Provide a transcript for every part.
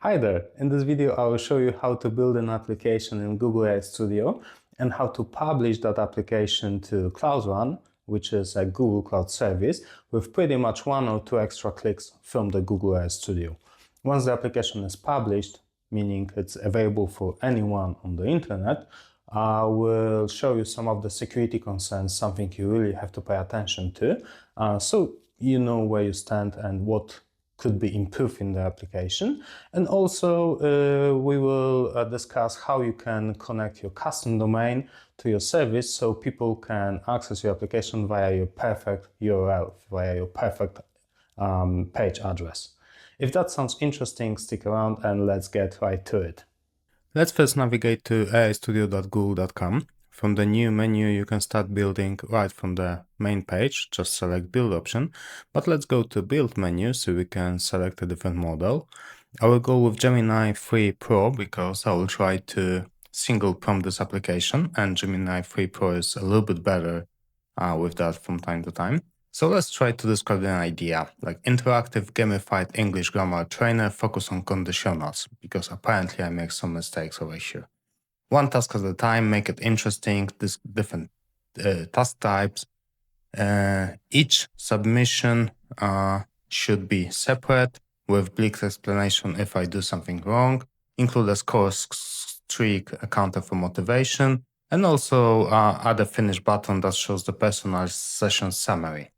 Hi there! In this video I will show you how to build an application in Google AI Studio and how to publish that application to Cloud Run, which is a Google Cloud service, with pretty much 1 or 2 extra clicks from the Google AI Studio. Once the application is published, meaning it's available for anyone on the internet, I will show you some of the security concerns, something you really have to pay attention to, so you know where you stand and what could be improved in the application. And also we will discuss how you can connect your custom domain to your service so people can access your application via your perfect URL, via your perfect page address. If that sounds interesting, stick around and let's get right to it. Let's first navigate to aistudio.google.com. From the new menu, you can start building right from the main page, just select build option. But let's go to build menu so we can select a different model. I will go with Gemini 3 Pro because I will try to single prompt this application, and Gemini 3 Pro is a little bit better with that from time to time. So let's try to describe an idea, like interactive gamified English grammar trainer focus on conditionals, because apparently I make some mistakes over here. One task at a time, make it interesting, this different task types. Each submission should be separate with bleak explanation if I do something wrong, include a score streak, a counter for motivation, and also add a finish button that shows the personalized session summary.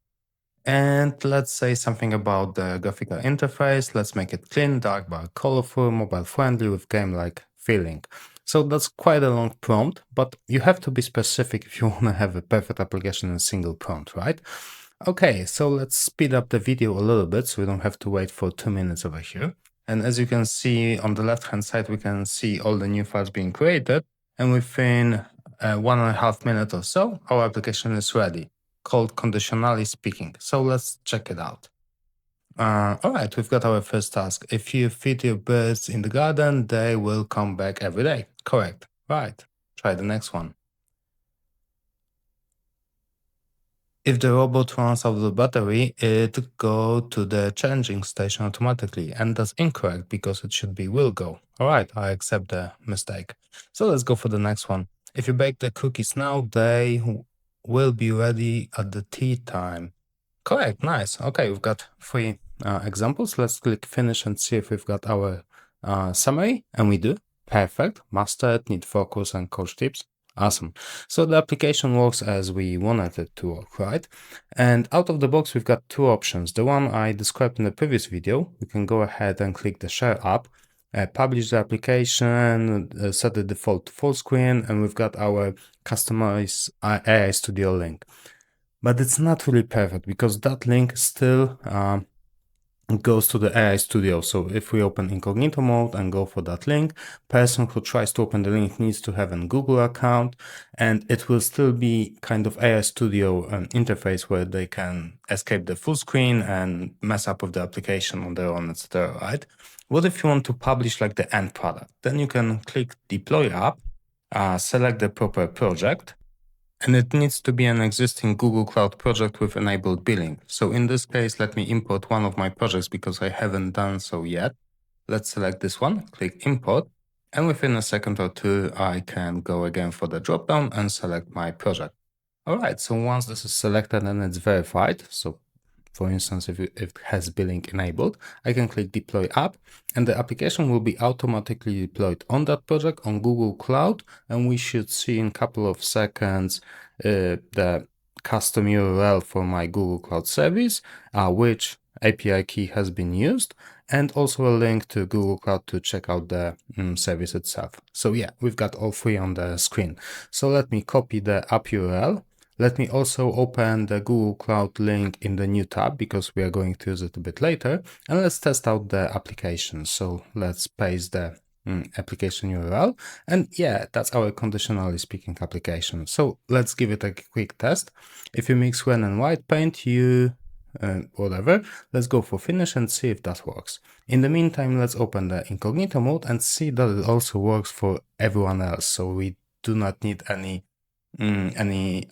And let's say something about the graphical interface. Let's make it clean, dark bar, colorful, mobile friendly with game-like feeling. So that's quite a long prompt, but you have to be specific if you want to have a perfect application in a single prompt, right? Okay, so let's speed up the video a little bit so we don't have to wait for 2 minutes over here. And as you can see on the left-hand side, we can see all the new files being created. And within 1.5 minutes or so, our application is ready, called Conditionally Speaking. So let's check it out. All right, we've got our first task. If you feed your birds in the garden, they will come back every day. Correct. Right. Try the next one. If the robot runs out of the battery, it go to the charging station automatically, and that's incorrect because it should be will go. All right, I accept the mistake. So let's go for the next one. If you bake the cookies now, they will be ready at the tea time. Correct, nice. Okay, we've got 3 examples. Let's click finish and see if we've got our summary, and we do. Perfect, mastered, need focus and coach tips. Awesome. So the application works as we wanted it to work, right? And out of the box, we've got 2 options. The one I described in the previous video, we can go ahead and click the share app, publish the application, set the default to full screen, and we've got our customized AI Studio link. But it's not really perfect because that link still goes to the AI Studio. So if we open incognito mode and go for that link, person who tries to open the link needs to have a Google account, and it will still be kind of AI Studio interface where they can escape the full screen and mess up with the application on their own, etc. Right? What if you want to publish like the end product? Then you can click deploy app, select the proper project, and it needs to be an existing Google Cloud project with enabled billing. So in this case, let me import one of my projects because I haven't done so yet. Let's select this one, click import, and within a second or 2, I can go again for the dropdown and select my project. All right, so once this is selected and it's verified, so for instance, if it has billing enabled, I can click deploy app, and the application will be automatically deployed on that project on Google Cloud, and we should see in a couple of seconds the custom URL for my Google Cloud service, which API key has been used, and also a link to Google Cloud to check out the service itself. So yeah, we've got all 3 on the screen. So let me copy the app URL. Let me also open the Google Cloud link in the new tab because we are going to use it a bit later, and let's test out the application. So let's paste the application URL, and yeah, that's our Conditionally Speaking application. So let's give it a quick test. If you mix red and white paint, whatever, let's go for finish and see if that works. In the meantime, let's open the incognito mode and see that it also works for everyone else. So we do not need any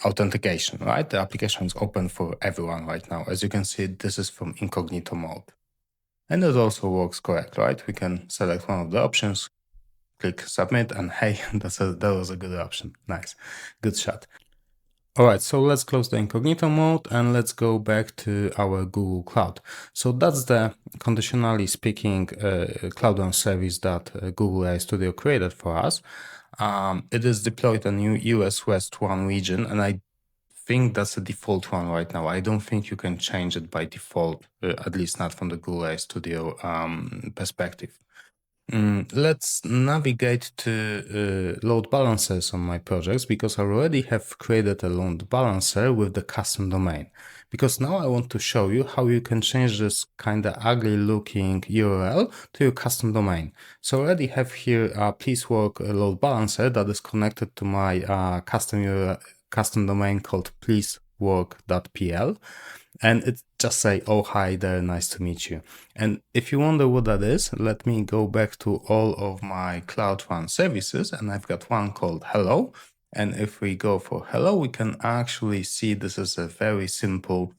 authentication, right? The application is open for everyone right now. As you can see, this is from incognito mode. And it also works correct, right? We can select one of the options, click submit, and hey, that was a good option. Nice, good shot. All right, so let's close the incognito mode and let's go back to our Google Cloud. So that's the conditionally speaking Cloud Run service that Google AI Studio created for us. It is deployed in US West 1 region, and I think that's the default one right now. I don't think you can change it by default, at least not from the Google AI Studio perspective. Let's navigate to load balancers on my projects because I already have created a load balancer with the custom domain. Because now I want to show you how you can change this kind of ugly looking URL to your custom domain. So I already have here a please work load balancer that is connected to my custom domain called pleasework.pl. And it just say, oh, hi there, nice to meet you. And if you wonder what that is, let me go back to all of my Cloud Run services, and I've got one called hello. And if we go for hello, we can actually see this is a very simple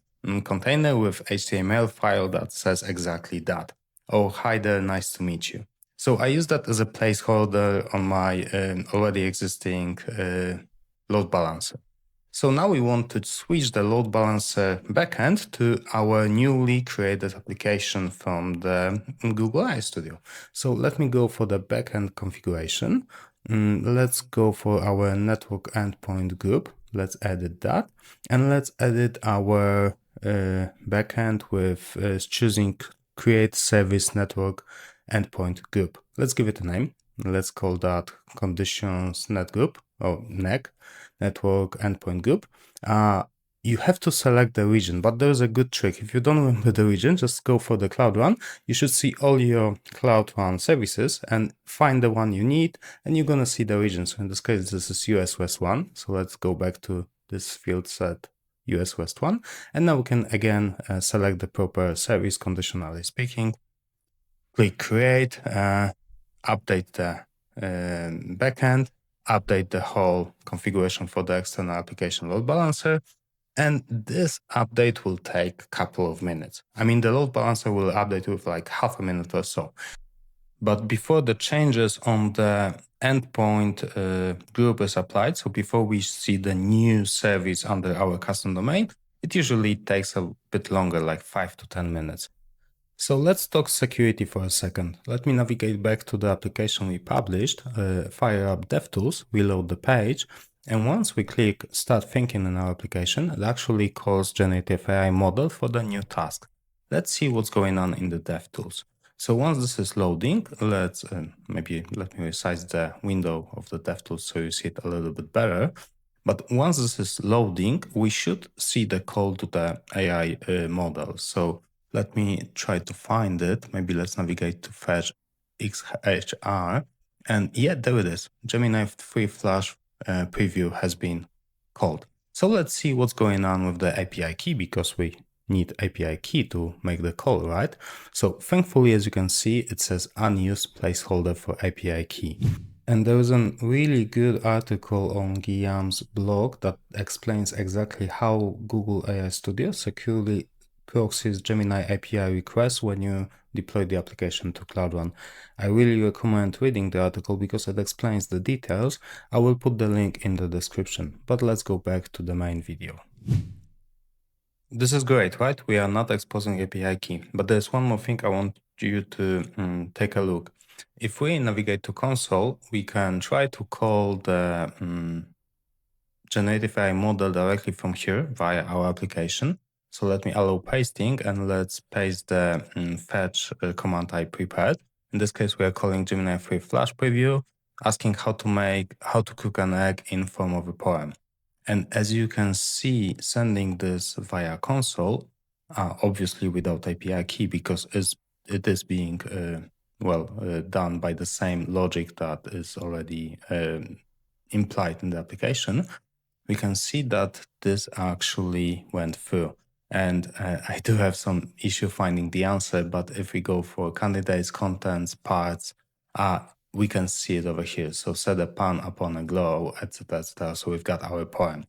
container with HTML file that says exactly that. Oh, hi there, nice to meet you. So I use that as a placeholder on my already existing load balancer. So now we want to switch the load balancer backend to our newly created application from the Google AI Studio. So let me go for the backend configuration. Let's go for our network endpoint group. Let's edit that. And let's edit our backend with choosing create service network endpoint group. Let's give it a name. Let's call that conditions net group or NEG, network endpoint group. You have to select the region, but there's a good trick. If you don't remember the region, just go for the Cloud Run. You should see all your Cloud Run services and find the one you need, and you're gonna see the region. So in this case, this is US West 1. So let's go back to this field set US West 1. And now we can again select the proper service, conditionally speaking. Click create, update the backend, update the whole configuration for the external application load balancer. And this update will take a couple of minutes. I mean, the load balancer will update with like half a minute or so. But before the changes on the endpoint group is applied, so before we see the new service under our custom domain, it usually takes a bit longer, like 5 to 10 minutes. So let's talk security for a second. Let me navigate back to the application we published, fire up DevTools, reload the page, and once we click Start Thinking in our application, it actually calls generative AI model for the new task. Let's see what's going on in the DevTools. So once this is loading, let's maybe let me resize the window of the DevTools so you see it a little bit better. But once this is loading, we should see the call to the AI model. So let me try to find it. Maybe let's navigate to fetch XHR. And yeah, there it is. Gemini 3 Flash preview has been called. So let's see what's going on with the API key because we need API key to make the call, right? So thankfully, as you can see, it says unused placeholder for API key. And there is a really good article on Guillaume's blog that explains exactly how Google AI Studio securely proxies Gemini API requests when you deploy the application to Cloud Run. I really recommend reading the article because it explains the details. I will put the link in the description, but let's go back to the main video. This is great, right? We are not exposing API key, but there's one more thing I want you to take a look. If we navigate to console, we can try to call the generative AI model directly from here via our application. So let me allow pasting and let's paste the fetch command I prepared. In this case, we are calling Gemini 3 Flash Preview, asking how to cook an egg in form of a poem. And as you can see, sending this via console, obviously without API key because it is being done by the same logic that is already implied in the application, we can see that this actually went through. And I do have some issue finding the answer, but if we go for candidates, contents, parts, we can see it over here. So set a pun upon a glow, etc., etc. So we've got our poem.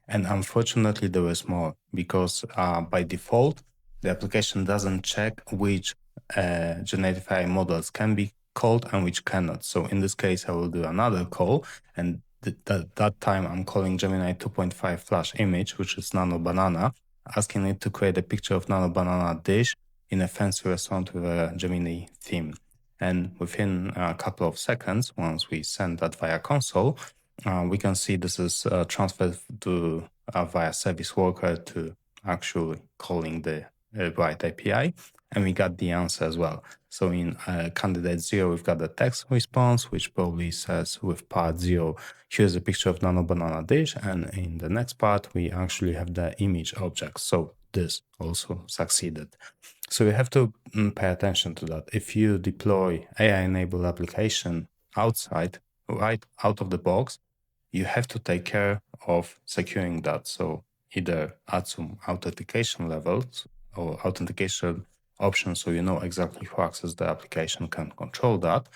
And unfortunately, there is more because by default, the application doesn't check which generative AI models can be called and which cannot. So in this case, I will do another call, and that time I'm calling Gemini 2.5 flash image, which is Nano Banana, asking it to create a picture of Nano Banana dish in a fancy restaurant with a Gemini theme. And within a couple of seconds, once we send that via console, we can see this is transferred to via service worker to actually calling the right API, and we got the answer as well. So in candidate 0, we've got the text response, which probably says with part 0, here's a picture of Nano Banana dish, and in the next part, we actually have the image object. So this also succeeded. So you have to pay attention to that. If you deploy AI-enabled application outside, right out of the box, you have to take care of securing that. So either add some authentication levels or authentication options so you know exactly who access the application can control that,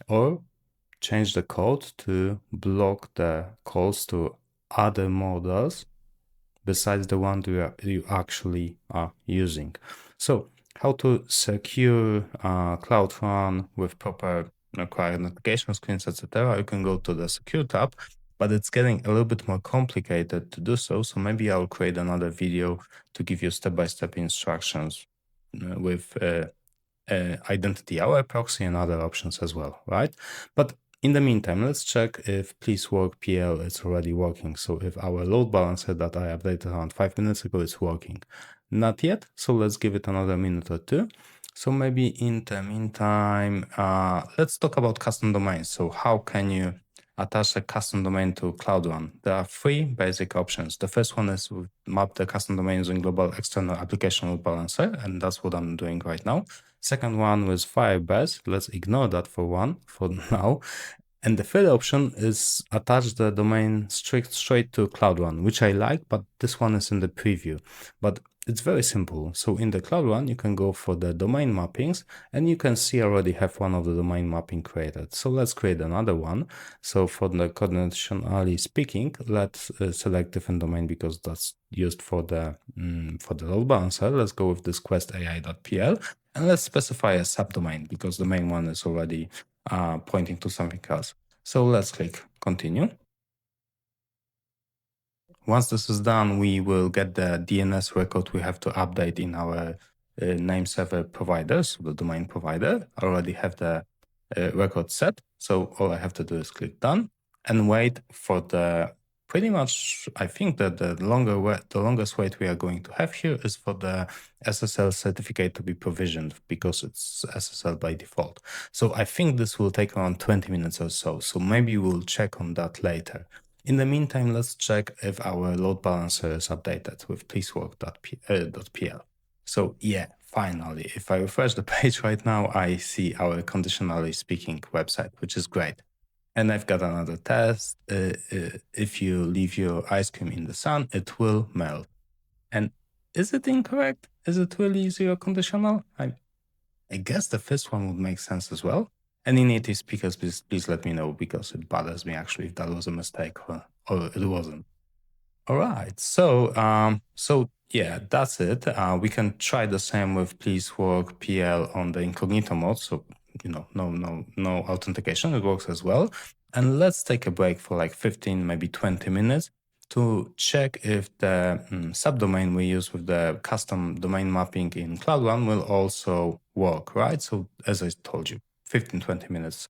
or change the code to block the calls to other models besides the one you actually are using. So how to secure Cloud Run with proper required notification screens, etc. You can go to the Secure tab, but it's getting a little bit more complicated to do so. So maybe I'll create another video to give you step-by-step instructions with identity hour proxy and other options as well, right? But in the meantime, let's check if Please Work PL is already working. So if our load balancer that I updated around 5 minutes ago is working. Not yet, so let's give it another minute or two. So maybe in the meantime, let's talk about custom domains. So how can you attach a custom domain to Cloud Run? There are 3 basic options. The first one is map the custom domain using global external application load balancer, and that's what I'm doing right now. Second one was Firebase. Let's ignore that for now. And the third option is attach the domain straight to Cloud Run, which I like, but this one is in the preview. But it's very simple. So in the Cloud Run, you can go for the domain mappings, and you can see I already have one of the domain mapping created. So let's create another one. So for the Conditionally Speaking, let's select different domain because that's used for the load balancer. Let's go with this questai.pl, and let's specify a subdomain because the main one is already pointing to something else. So let's click continue. Once this is done, we will get the DNS record we have to update in our name server providers, the domain provider. I already have the record set. So all I have to do is click done and wait for the pretty much, I think that the longest wait we are going to have here is for the SSL certificate to be provisioned because it's SSL by default. So I think this will take around 20 minutes or so. So maybe we'll check on that later. In the meantime, let's check if our load balancer is updated with pleasework.pl. So yeah, finally, if I refresh the page right now, I see our Conditionally Speaking website, which is great. And I've got another test. If you leave your ice cream in the sun, it will melt. And is it incorrect? Is it really zero conditional? I guess the first one would make sense as well. Any native speakers, please let me know because it bothers me actually if that was a mistake or it wasn't. All right, so yeah, that's it. We can try the same with Please Work PL on the incognito mode. So no authentication. It works as well. And let's take a break for like 15, maybe 20 minutes to check if the subdomain we use with the custom domain mapping in Cloud Run will also work, right? So as I told you, 15, 20 minutes.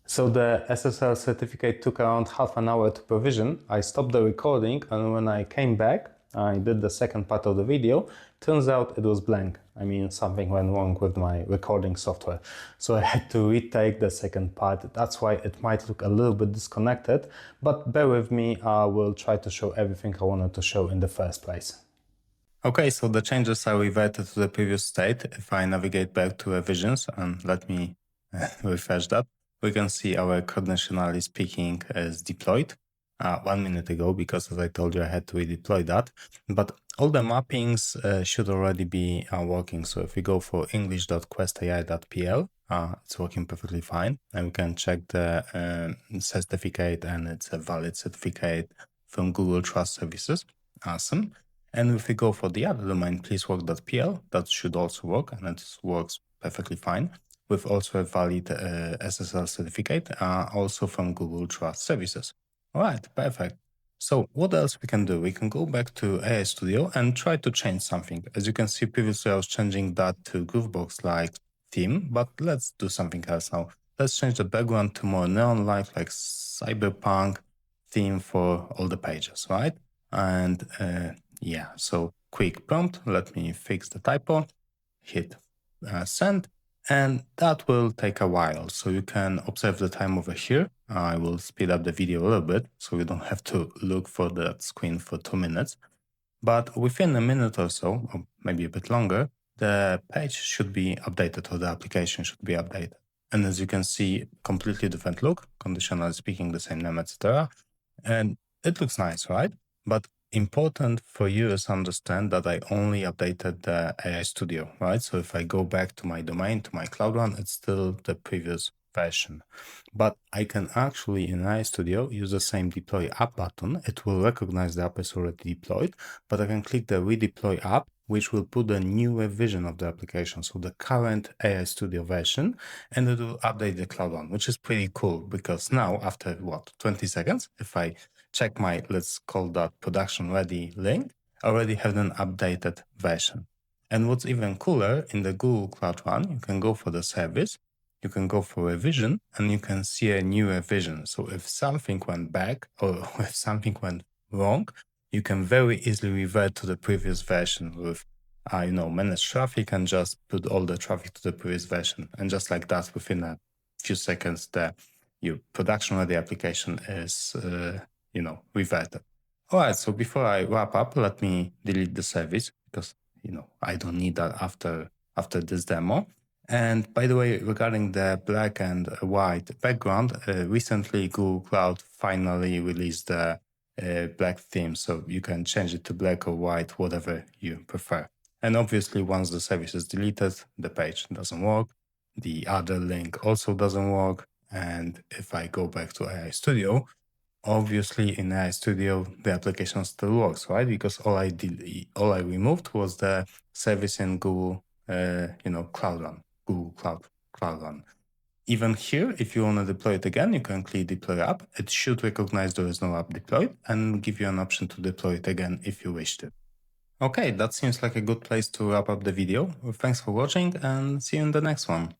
So the SSL certificate took around half an hour to provision. I stopped the recording, and when I came back, I did the second part of the video. Turns out it was blank. I mean, something went wrong with my recording software. So I had to retake the second part. That's why it might look a little bit disconnected, but bear with me. I will try to show everything I wanted to show in the first place. Okay, so the changes are reverted to the previous state. If I navigate back to revisions and let me refresh that, we can see our Conditionally Speaking is deployed 1 minute ago because, as I told you, I had to redeploy that. But all the mappings should already be working. So if we go for english.questai.pl, it's working perfectly fine. And we can check the certificate, and it's a valid certificate from Google Trust Services. Awesome. And if we go for the other domain, pleasework.pl, that should also work, and it works perfectly fine with also a valid SSL certificate, also from Google Trust Services. All right, perfect. So what else we can do? We can go back to AI Studio and try to change something. As you can see, previously I was changing that to Groovebox-like theme, but let's do something else now. Let's change the background to more neon-like, like cyberpunk theme for all the pages, right? And yeah, so quick prompt. Let me fix the typo, hit send, and that will take a while. So you can observe the time over here. I will speed up the video a little bit so you don't have to look for that screen for 2 minutes. But within a minute or so, or maybe a bit longer, the page should be updated or the application should be updated. And as you can see, completely different look, conditionally speaking, the same name, etc. And it looks nice, right? But important for you is understand that I only updated the AI Studio, right? So if I go back to my domain, to my cloud one, it's still the previous version. But I can actually in AI Studio use the same deploy app button. It will recognize the app is already deployed, but I can click the redeploy app, which will put a newer version of the application, so the current AI Studio version, and it will update the cloud one, which is pretty cool because now after 20 seconds, if I check my, let's call that production ready link, I already have an updated version. And what's even cooler, in the Google Cloud One, you can go for the service, you can go for revision, and you can see a new revision. So if something went back or if something went wrong, you can very easily revert to the previous version with, manage traffic and just put all the traffic to the previous version. And just like that, within a few seconds, your production ready application is, reverted. All right, so before I wrap up, let me delete the service because, I don't need that after this demo. And by the way, regarding the black and white background, recently Google Cloud finally released the black theme, so you can change it to black or white, whatever you prefer. And obviously, once the service is deleted, the page doesn't work. The other link also doesn't work. And if I go back to AI Studio, obviously in AI Studio, the application still works, right? Because all I removed was the service in Google, Cloud Run, Google Cloud Run. Even here, if you want to deploy it again, you can click deploy app. It should recognize there is no app deployed and give you an option to deploy it again if you wish to. Okay, that seems like a good place to wrap up the video. Thanks for watching and see you in the next one.